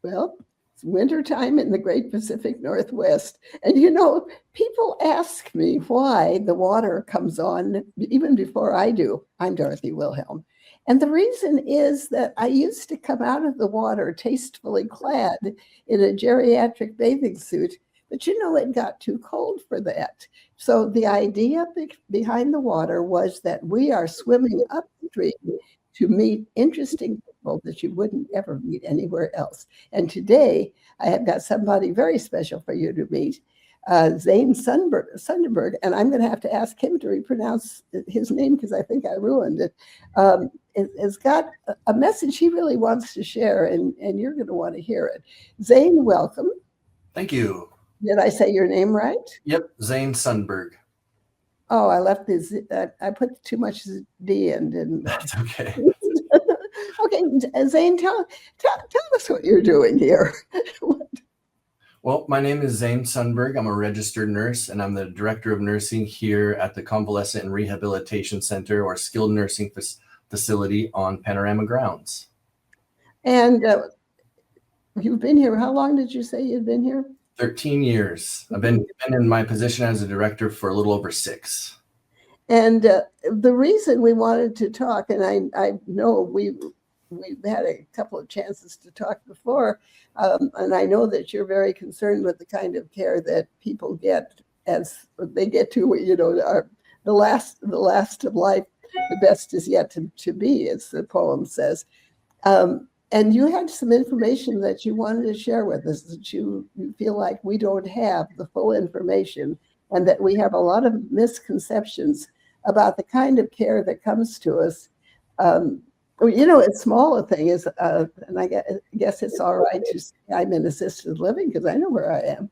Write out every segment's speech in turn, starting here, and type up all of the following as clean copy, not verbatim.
Well, it's wintertime in the great Pacific Northwest. And people ask me why the water comes on even before I do. I'm Dorothy Wilhelm. And the reason is that I used to come out of the water tastefully clad in a geriatric bathing suit, but it got too cold for that. So the idea behind the water was that we are swimming upstream to meet interesting people that you wouldn't ever meet anywhere else. And today, I have got somebody very special for you to meet, Zane Sundberg, and I'm going to have to ask him to repronounce his name because I think I ruined it. Has got a message he really wants to share, and you're going to want to hear it. Zane, welcome. Thank you. Did I say your name right? Yep, Zane Sundberg. Oh, I left this. I put too much D in, didn't I? That's okay. Okay, Zane, tell us what you're doing here. Well, my name is Zane Sundberg. I'm a registered nurse, and I'm the director of nursing here at the Convalescent and Rehabilitation Center, or skilled nursing facility on Panorama grounds. And you've been here. How long did you say you'd been here? 13 years. I've been in my position as a director for a little over 6. And the reason we wanted to talk, and I know we've had a couple of chances to talk before, and I know that you're very concerned with the kind of care that people get as they get to, the last of life. The best is yet to be, as the poem says. And you had some information that you wanted to share with us, that you feel like we don't have the full information, and that we have a lot of misconceptions about the kind of care that comes to us. It's small a thing is, and I guess it's all right to say I'm in assisted living because I know where I am,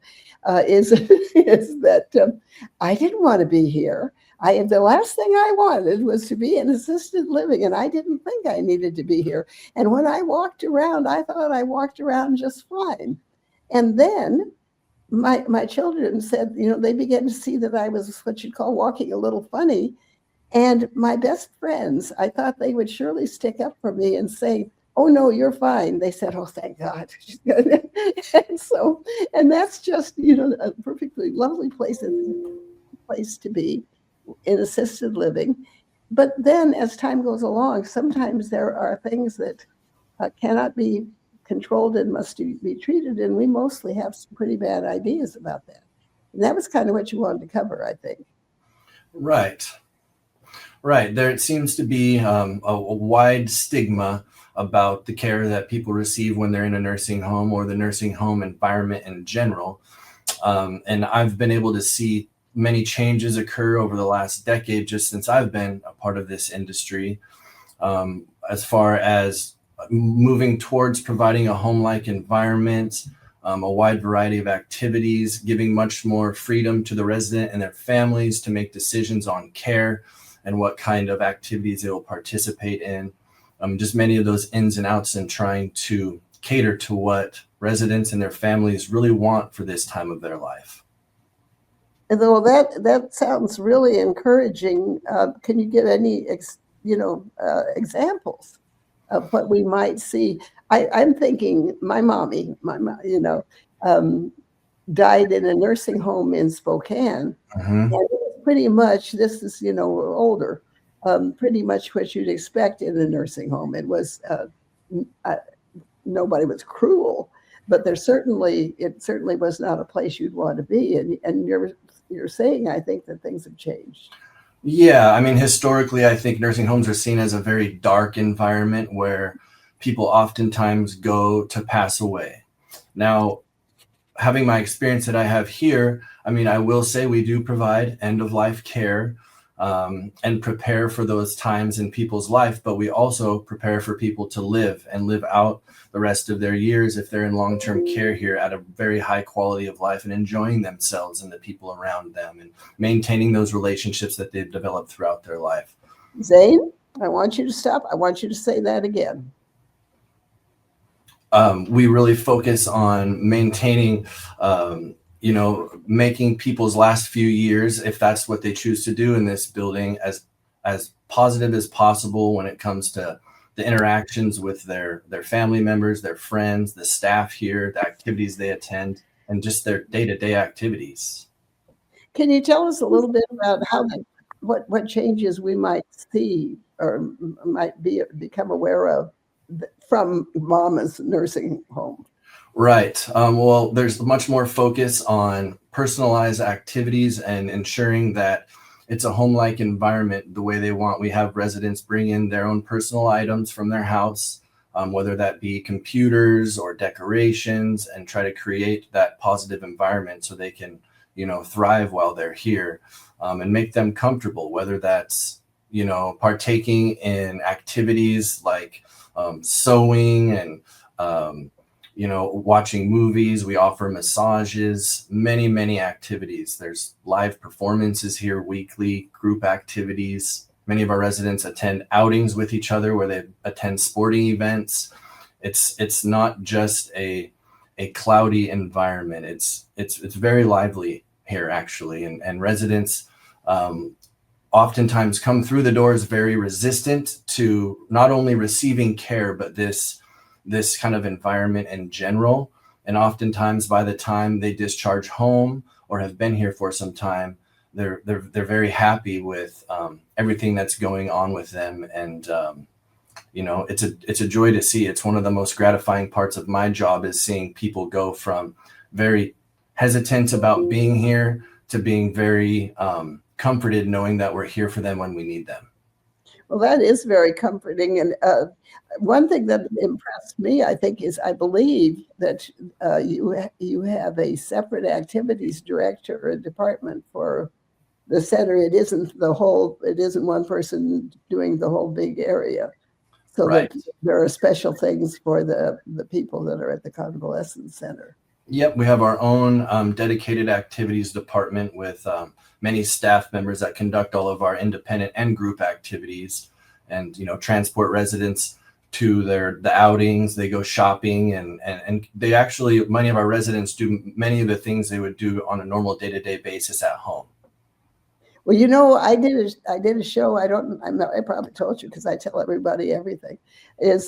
is that I didn't want to be here. The last thing I wanted was to be in assisted living, and I didn't think I needed to be here. And when I walked around, I thought I walked around just fine. And then my children said, they began to see that I was what you'd call walking a little funny. And my best friends, I thought they would surely stick up for me and say, "Oh, no, you're fine." They said, "Oh, thank God." and that's just, a perfectly lovely place to be in assisted living. But then as time goes along, sometimes there are things that cannot be controlled and must be treated. And we mostly have some pretty bad ideas about that. And that was kind of what you wanted to cover, I think. Right. There seems to be a wide stigma about the care that people receive when they're in a nursing home or the nursing home environment in general. And I've been able to see many changes occur over the last decade, just since I've been a part of this industry, as far as moving towards providing a home-like environment, a wide variety of activities, giving much more freedom to the resident and their families to make decisions on care and what kind of activities they will participate in. Just many of those ins and outs, and trying to cater to what residents and their families really want for this time of their life. And though that sounds really encouraging, can you give any examples of what we might see? I'm thinking my mom, died in a nursing home in Spokane. Mm-hmm. And pretty much, this is, older, pretty much what you'd expect in a nursing home. It was, nobody was cruel, but it certainly was not a place you'd want to be. And you're saying, I think, that things have changed. Yeah, I mean, historically, I think nursing homes are seen as a very dark environment where people oftentimes go to pass away. Now, having my experience that I have here, I mean, I will say we do provide end-of-life care and prepare for those times in people's life, but we also prepare for people to live out the rest of their years if they're in long-term care here at a very high quality of life and enjoying themselves and the people around them and maintaining those relationships that they've developed throughout their life. Zane, I want you to stop. I want you to say that again. We really focus on maintaining, making people's last few years, if that's what they choose to do in this building, as positive as possible when it comes to the interactions with their family members, their friends, the staff here, the activities they attend, and just their day-to-day activities. Can you tell us a little bit about what changes we might see or might become aware of from Mama's nursing home? Right. Well, there's much more focus on personalized activities and ensuring that it's a home-like environment the way they want. We have residents bring in their own personal items from their house, whether that be computers or decorations, and try to create that positive environment so they can, thrive while they're here, and make them comfortable, whether that's, partaking in activities like sewing and, watching movies. We offer massages, many activities. There's live performances here weekly, group activities. Many of our residents attend outings with each other where they attend sporting events. It's not just a cloudy environment. It's very lively here, actually. And residents oftentimes come through the doors very resistant to not only receiving care, but this kind of environment in general. And oftentimes by the time they discharge home or have been here for some time, they're very happy with everything that's going on with them. And, it's a joy to see. It's one of the most gratifying parts of my job is seeing people go from very hesitant about being here to being very comforted knowing that we're here for them when we need them. Well, that is very comforting. And one thing that impressed me, I think, is I believe that you have a separate activities director or department for the center. It isn't one person doing the whole big area. So Right. that there are special things for the people that are at the convalescence center. Yep, we have our own dedicated activities department with many staff members that conduct all of our independent and group activities, and transport residents to the outings. They go shopping, and they actually, many of our residents do many of the things they would do on a normal day-to-day basis at home. Well, I did a show. I probably told you because I tell everybody everything.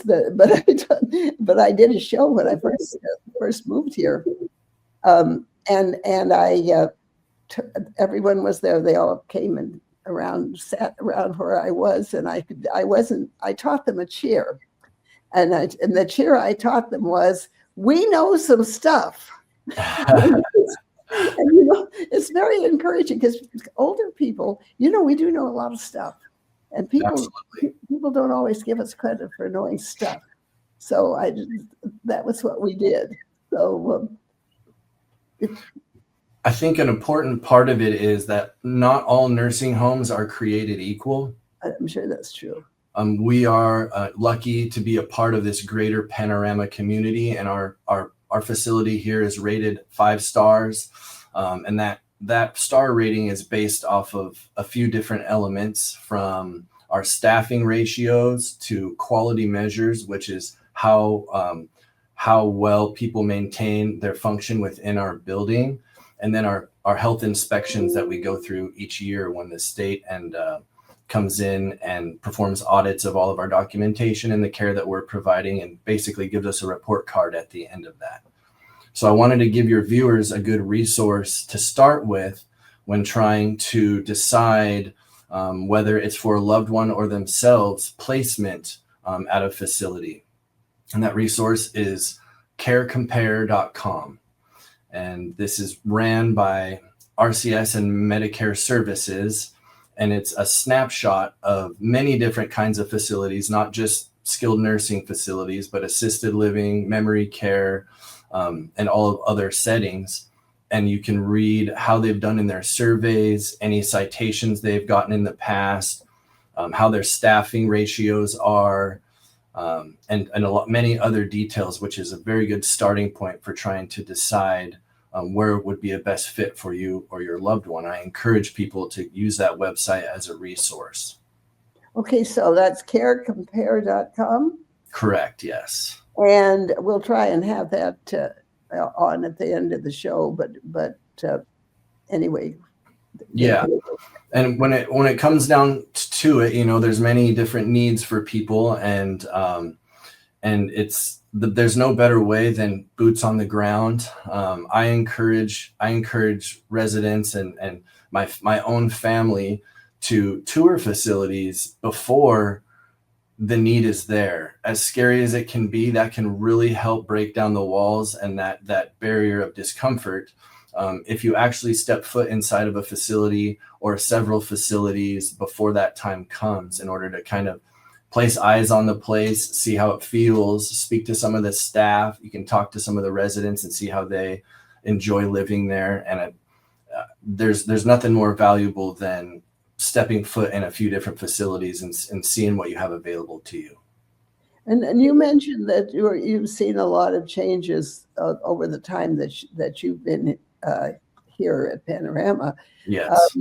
But I did a show when I first moved here, and everyone was there. They all came and sat around where I was, and I taught them a cheer, and the cheer I taught them was, "We know some stuff." And it's very encouraging because older people, we do know a lot of stuff, and people don't always give us credit for knowing stuff. So that was what we did. So I think an important part of it is that not all nursing homes are created equal. I'm sure that's true. We are lucky to be a part of this greater panorama community, and our facility here is rated 5 stars, and that star rating is based off of a few different elements, from our staffing ratios to quality measures, which is how well people maintain their function within our building, and then our health inspections that we go through each year when the state and comes in and performs audits of all of our documentation and the care that we're providing, and basically gives us a report card at the end of that. So I wanted to give your viewers a good resource to start with when trying to decide whether it's for a loved one or themselves placement at a facility. And that resource is carecompare.com. And this is ran by RCS and Medicare Services. And it's a snapshot of many different kinds of facilities, not just skilled nursing facilities, but assisted living, memory care, and all of other settings. And you can read how they've done in their surveys, any citations they've gotten in the past, how their staffing ratios are, and many other details, which is a very good starting point for trying to decide where would be a best fit for you or your loved one. I encourage people to use that website as a resource. Okay, so that's carecompare.com? Correct, yes. And we'll try and have that on at the end of the show, but anyway. Yeah, and when it comes down to it. You know, there's many different needs for people, and there's no better way than boots on the ground. I encourage residents and my own family to tour facilities before the need is there. As scary as it can be, that can really help break down the walls and that barrier of discomfort. If you actually step foot inside of a facility or several facilities before that time comes, in order to kind of place eyes on the place, see how it feels, speak to some of the staff, you can talk to some of the residents and see how they enjoy living there. And there's nothing more valuable than stepping foot in a few different facilities and seeing what you have available to you. And you mentioned that you've seen a lot of changes over the time that you've been here at Panorama. Yes.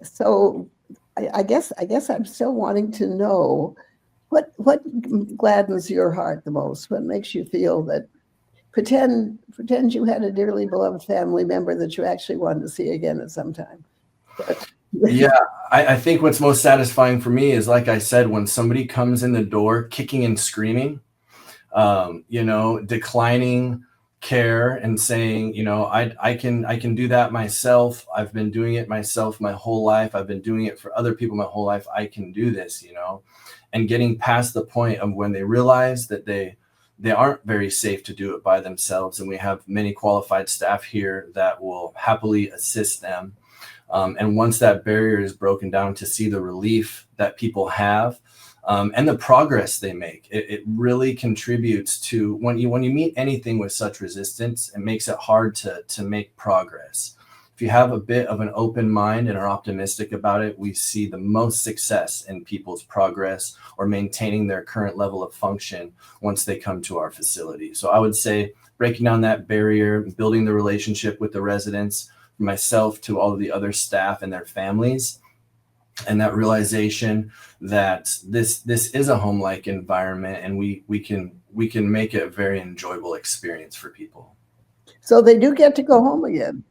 So I guess I'm still wanting to know what gladdens your heart the most. What makes you feel that pretend you had a dearly beloved family member that you actually wanted to see again at some time. Yeah, I think what's most satisfying for me is, like I said, when somebody comes in the door kicking and screaming, declining care and saying, I can do that myself. I've been doing it myself my whole life. I've been doing it for other people my whole life. I can do this, and getting past the point of when they realize that they aren't very safe to do it by themselves. And we have many qualified staff here that will happily assist them. And once that barrier is broken down, to see the relief that people have and the progress they make, it really contributes to when you meet anything with such resistance, it makes it hard to make progress. If you have a bit of an open mind and are optimistic about it, we see the most success in people's progress or maintaining their current level of function once they come to our facility. So I would say breaking down that barrier, building the relationship with the residents, myself to all of the other staff and their families, and that realization that this is a home-like environment, and we can make it a very enjoyable experience for people. So they do get to go home again.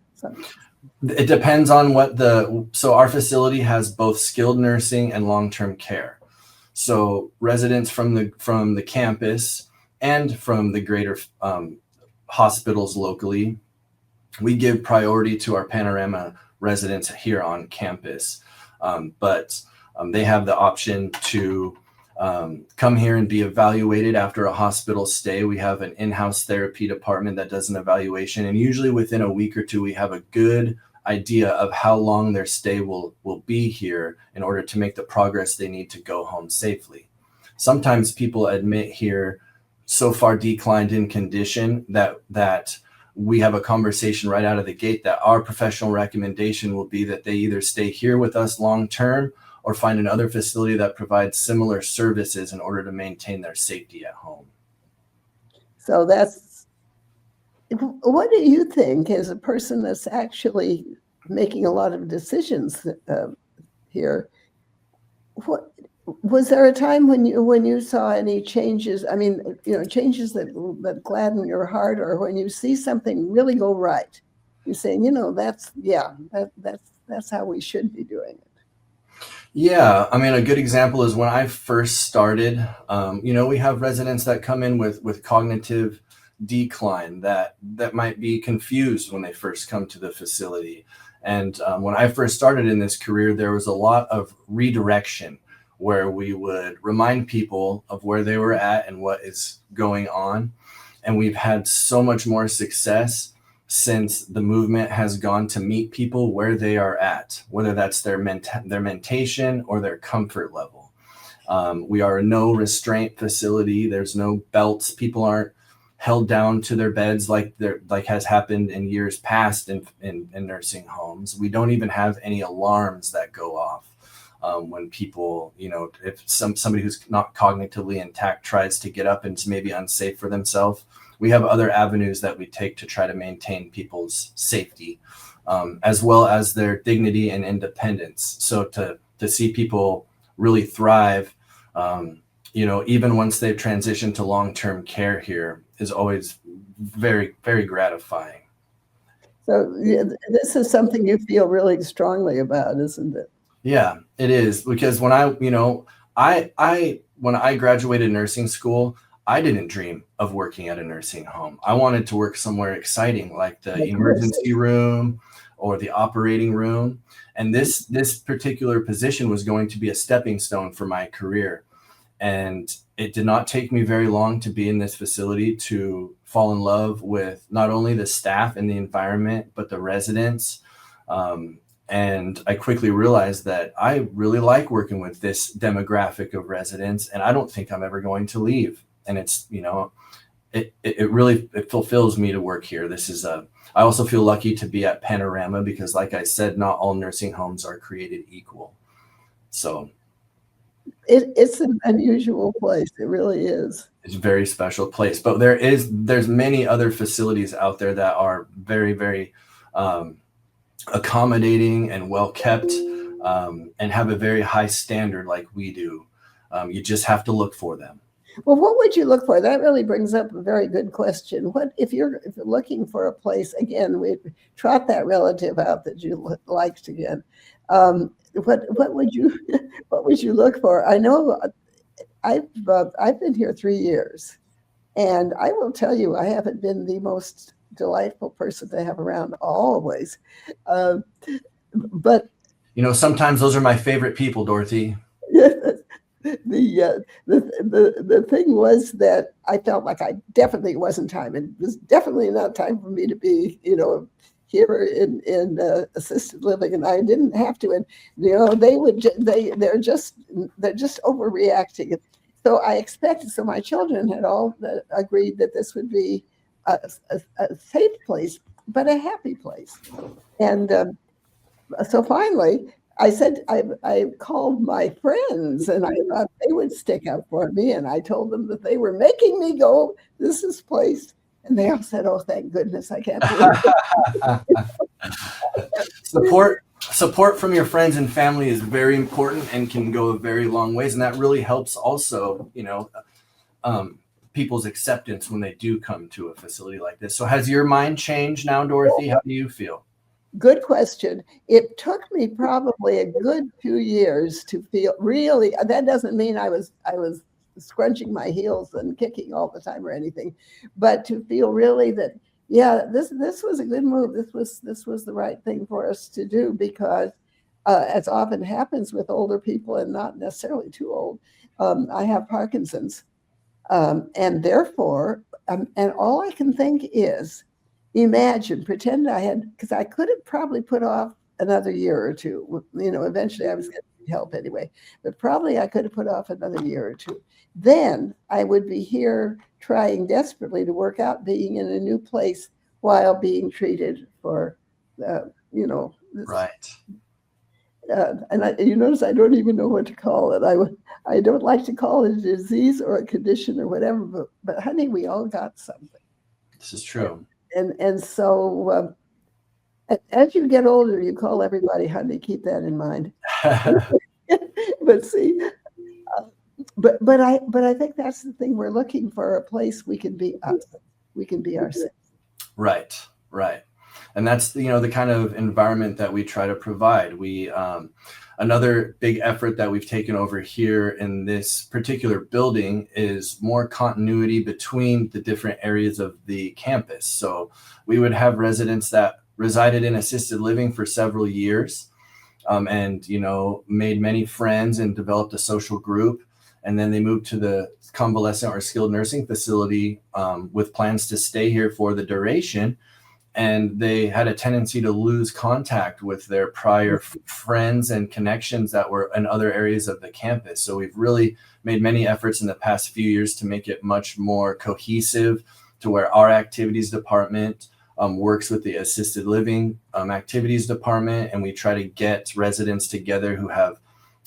It depends on so our facility has both skilled nursing and long-term care. So residents from the campus and from the greater hospitals locally, we give priority to our Panorama residents here on campus, but they have the option to come here and be evaluated after a hospital stay. We have an in-house therapy department that does an evaluation, and usually within a week or two, we have a good idea of how long their stay will be here in order to make the progress they need to go home safely. Sometimes people admit here so far declined in condition that we have a conversation right out of the gate that our professional recommendation will be that they either stay here with us long-term or find another facility that provides similar services in order to maintain their safety at home. So what do you think, as a person that's actually making a lot of decisions here, what was there a time when you saw any changes? I mean, changes that gladden your heart, or when you see something really go right, you're saying, that's how we should be doing it. Yeah, I mean, a good example is when I first started. We have residents that come in with cognitive decline that might be confused when they first come to the facility. And when I first started in this career, there was a lot of redirection, where we would remind people of where they were at and what is going on. And we've had so much more success since the movement has gone to meet people where they are at, whether that's their mentation or their comfort level. We are a no restraint facility. There's no belts. People aren't held down to their beds like has happened in years past in nursing homes. We don't even have any alarms that go off. When people, if somebody who's not cognitively intact tries to get up and is maybe unsafe for themselves, we have other avenues that we take to try to maintain people's safety, as well as their dignity and independence. So to see people really thrive, even once they've transitioned to long-term care here, is always very, very gratifying. So this is something you feel really strongly about, isn't it? Yeah, it is, because when when I graduated nursing school, I didn't dream of working at a nursing home. I wanted to work somewhere exciting like the Of course. emergency room or the operating room. And this particular position was going to be a stepping stone for my career. And it did not take me very long to be in this facility to fall in love with not only the staff and the environment, but the residents. And I quickly realized that I really like working with this demographic of residents, and I don't think I'm ever going to leave. And it's, it really, it fulfills me to work here. I also feel lucky to be at Panorama because, like I said, not all nursing homes are created equal. So It's an unusual place. It really is. it's a very special place, but there's many other facilities out there that are very, very accommodating and well kept, and have a very high standard like we do. You just have to look for them. Well, what would you look for? That really brings up a very good question. What if you're looking for a place again? We trot that relative out that you liked again. What would you what would you look for? I know I've been here 3 years, and I will tell you I haven't been the most delightful person to have around always, uh, but Sometimes those are my favorite people, Dorothy. the thing was that I felt like I definitely wasn't time. It was definitely not time for me to be, here in assisted living, and I didn't have to. And they would they're just overreacting. So I expected. So my children had all agreed that this would be a safe place, but a happy place. And so finally, I said, I called my friends and I thought they would stick up for me. And I told them that they were making me go, this is place. And they all said, oh, thank goodness, I can't believe it. Support from your friends and family is very important and can go a very long ways. And that really helps also, people's acceptance when they do come to a facility like this. So has your mind changed now, Dorothy? How do you feel? Good question. It took me probably a good 2 years to feel really. That doesn't mean I was scrunching my heels and kicking all the time or anything, but to feel really that this was a good move. This was the right thing for us to do because, as often happens with older people and not necessarily too old, I have Parkinson's, and therefore, and all I can think is. Pretend I had, because I could have probably put off another year or two. Eventually I was getting help anyway, but probably I could have put off another year or two. Then I would be here trying desperately to work out being in a new place while being treated for, this, Right. and you notice I don't even know what to call it. I don't like to call it a disease or a condition or whatever, but honey, we all got something. This is true. And so as you get older, you call everybody honey. Keep that in mind. But see, but I think that's the thing we're looking for, a place we can be us. We can be ourselves. Right. And that's the kind of environment that we try to provide. We another big effort that we've taken over here in this particular building is more continuity between the different areas of the campus. So we would have residents that resided in assisted living for several years, and made many friends and developed a social group. And then they moved to the convalescent or skilled nursing facility with plans to stay here for the duration. And they had a tendency to lose contact with their prior friends and connections that were in other areas of the campus. So we've really made many efforts in the past few years to make it much more cohesive, to where our activities department works with the assisted living activities department. And we try to get residents together who have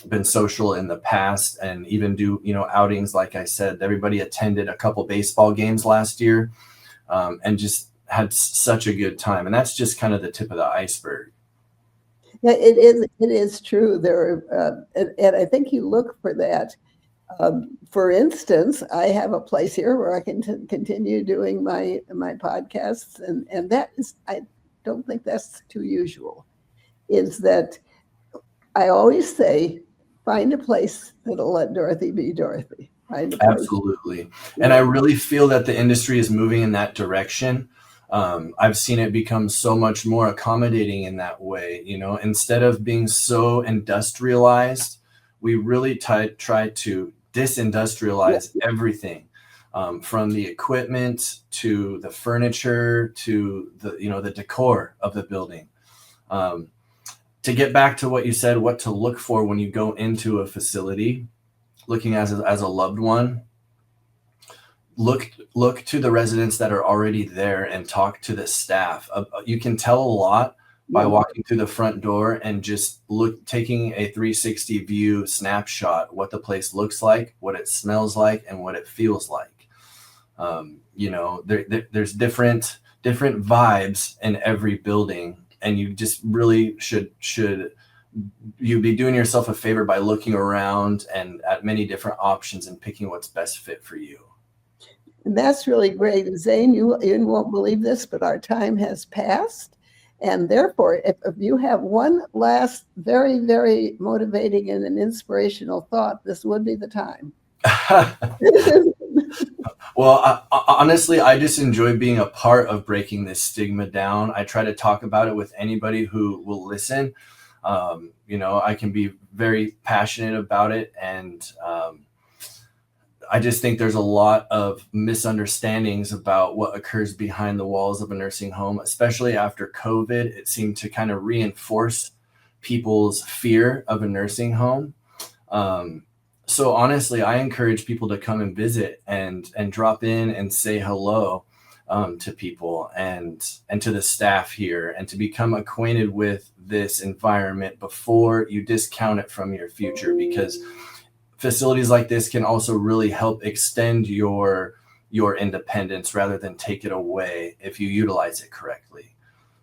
been social in the past and even do, outings. Like I said, everybody attended a couple baseball games last year, and just had such a good time. And that's just kind of the tip of the iceberg. Yeah, it is true. There are, and I think you look for that. For instance, I have a place here where I can continue doing my podcasts, and that is, I don't think that's too usual. Is that I always say, find a place that'll let Dorothy be Dorothy. Find a place. Absolutely. And I really feel that the industry is moving in that direction. I've seen it become so much more accommodating in that way. You know, instead of being so industrialized, we really try to disindustrialize everything, from the equipment to the furniture to the decor of the building. To get back to what you said, what to look for when you go into a facility, looking as a loved one, look to the residents that are already there and talk to the staff. You can tell a lot by walking through the front door and just taking a 360 view snapshot, what the place looks like, what it smells like, and what it feels like. There's different vibes in every building, and you just really should you be doing yourself a favor by looking around and at many different options and picking what's best fit for you. And that's really great. And Zane, you won't believe this, but our time has passed. And therefore, if you have one last very, very motivating and an inspirational thought, this would be the time. Well, honestly, I just enjoy being a part of breaking this stigma down. I try to talk about it with anybody who will listen. I can be very passionate about it, and I just think there's a lot of misunderstandings about what occurs behind the walls of a nursing home, especially after COVID. It seemed to kind of reinforce people's fear of a nursing home. So honestly, I encourage people to come and visit and drop in and say hello to people and to the staff here, and to become acquainted with this environment before you discount it from your future, because facilities like this can also really help extend your independence rather than take it away if you utilize it correctly.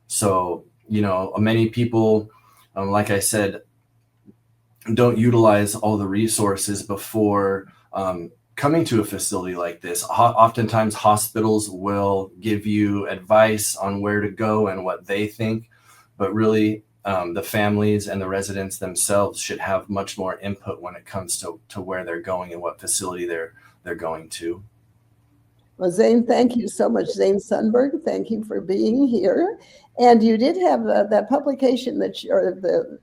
So, many people, like I said, don't utilize all the resources before coming to a facility like this. Oftentimes hospitals will give you advice on where to go and what they think, but really the families and the residents themselves should have much more input when it comes to where they're going and what facility they're going to. Well, Zane, thank you so much. Zane Sundberg, thank you for being here. And you did have that publication or the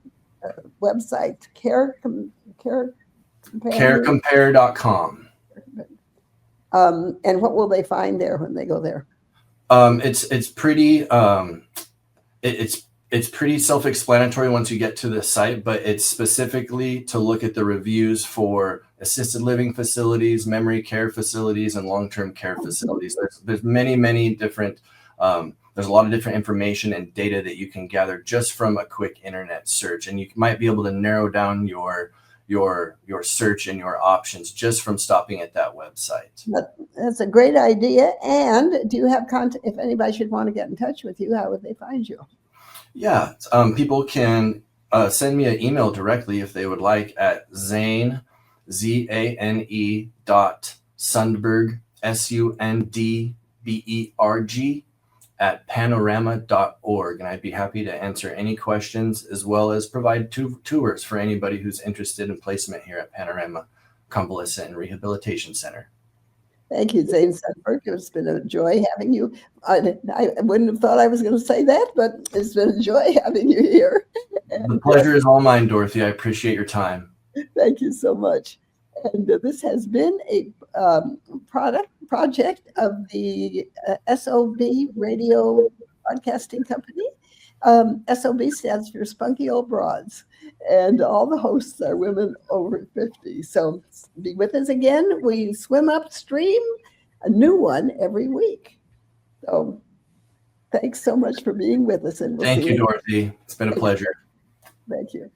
website, carecompare.com. And what will they find there when they go there? It's pretty it's pretty self-explanatory once you get to the site, but it's specifically to look at the reviews for assisted living facilities, memory care facilities, and long-term care facilities. There's many different there's a lot of different information and data that you can gather just from a quick internet search, and you might be able to narrow down your search and your options just from stopping at that website. That's a great idea. And do you have contact? If anybody should want to get in touch with you, how would they find you? Yeah, people can send me an email directly if they would like at Zane, Zane Sundberg, Sundberg at panorama.org. And I'd be happy to answer any questions, as well as provide tours for anybody who's interested in placement here at Panorama Convalescent and Rehabilitation Center. Thank you, Zane Sundberg. It's been a joy having you. I wouldn't have thought I was going to say that, but it's been a joy having you here. The pleasure is all mine, Dorothy. I appreciate your time. Thank you so much. And this has been a project of the SOB Radio Broadcasting Company. SOB stands for Spunky Old Broads, and all the hosts are women over 50. So be with us again. We swim upstream, a new one every week. So thanks so much for being with us. And Thank you, Dorothy. It's been a pleasure. Thank you.